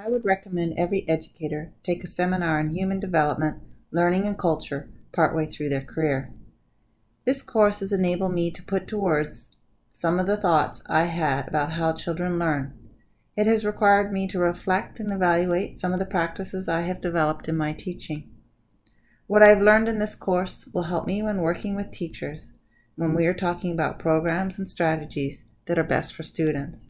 I would recommend every educator take a seminar in human development, learning, and culture partway through their career. This course has enabled me to put to words some of the thoughts I had about how children learn. It has required me to reflect and evaluate some of the practices I have developed in my teaching. What I've learned in this course will help me when working with teachers when we are talking about programs and strategies that are best for students.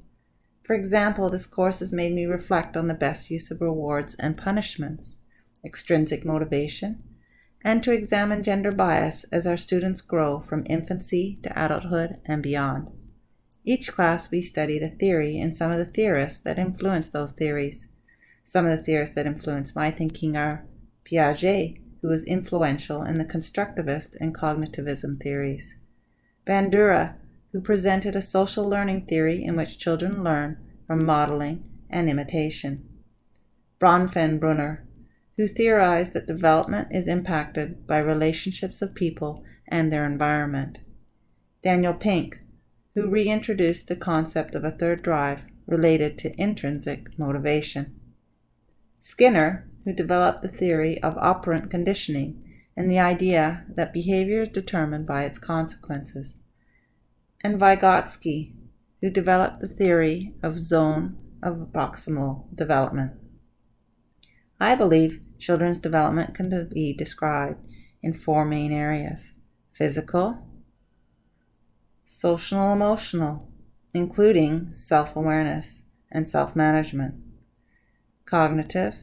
For example, this course has made me reflect on the best use of rewards and punishments, extrinsic motivation, and to examine gender bias as our students grow from infancy to adulthood and beyond. Each class we studied a theory and some of the theorists that influenced those theories. Some of the theorists that influenced my thinking are Piaget, who was influential in the constructivist and cognitivism theories; Bandura, who presented a social learning theory in which children learn from modeling and imitation; Bronfenbrunner, who theorized that development is impacted by relationships of people and their environment; Daniel Pink, who reintroduced the concept of a third drive related to intrinsic motivation; Skinner, who developed the theory of operant conditioning and the idea that behavior is determined by its consequences; and Vygotsky, who developed the theory of zone of proximal development. I believe children's development can be described in four main areas: physical, social, emotional, including self-awareness and self-management; cognitive,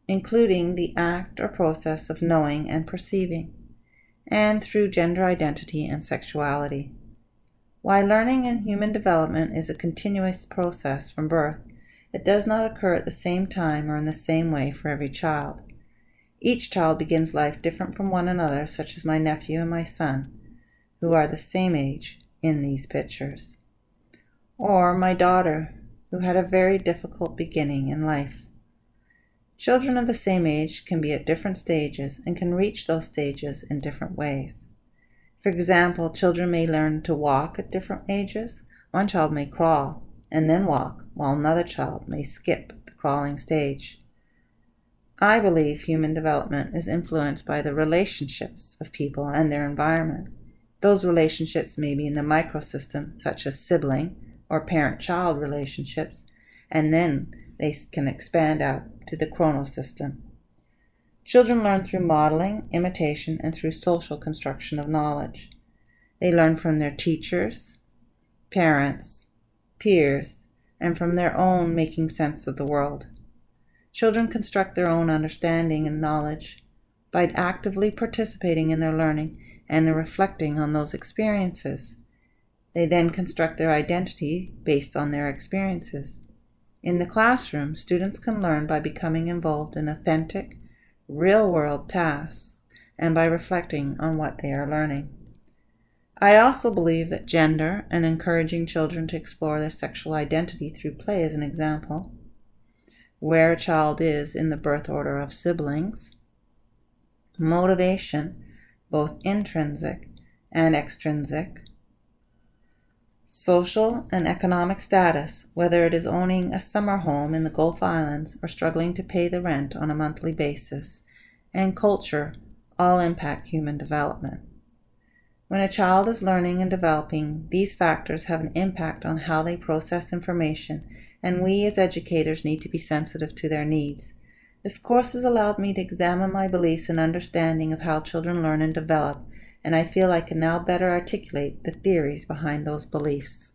including the act or process of knowing and perceiving; and through gender identity and sexuality. While learning in human development is a continuous process from birth, it does not occur at the same time or in the same way for every child. Each child begins life different from one another, such as my nephew and my son, who are the same age in these pictures, or my daughter, who had a very difficult beginning in life. Children of the same age can be at different stages and can reach those stages in different ways. For example, children may learn to walk at different ages. One child may crawl and then walk, while another child may skip the crawling stage. I believe human development is influenced by the relationships of people and their environment. Those relationships may be in the microsystem, such as sibling or parent-child relationships, and then they can expand out to the chronosystem. Children learn through modeling, imitation, and through social construction of knowledge. They learn from their teachers, parents, peers, and from their own making sense of the world. Children construct their own understanding and knowledge by actively participating in their learning and their reflecting on those experiences. They then construct their identity based on their experiences. In the classroom, students can learn by becoming involved in authentic, real-world tasks and by reflecting on what they are learning. I also believe that gender and encouraging children to explore their sexual identity through play is an example, where a child is in the birth order of siblings, motivation, both intrinsic and extrinsic, social and economic status, whether it is owning a summer home in the Gulf Islands or struggling to pay the rent on a monthly basis, and culture, all impact human development. When a child is learning and developing, these factors have an impact on how they process information, and we as educators need to be sensitive to their needs. This course has allowed me to examine my beliefs and understanding of how children learn and develop, and I feel I can now better articulate the theories behind those beliefs.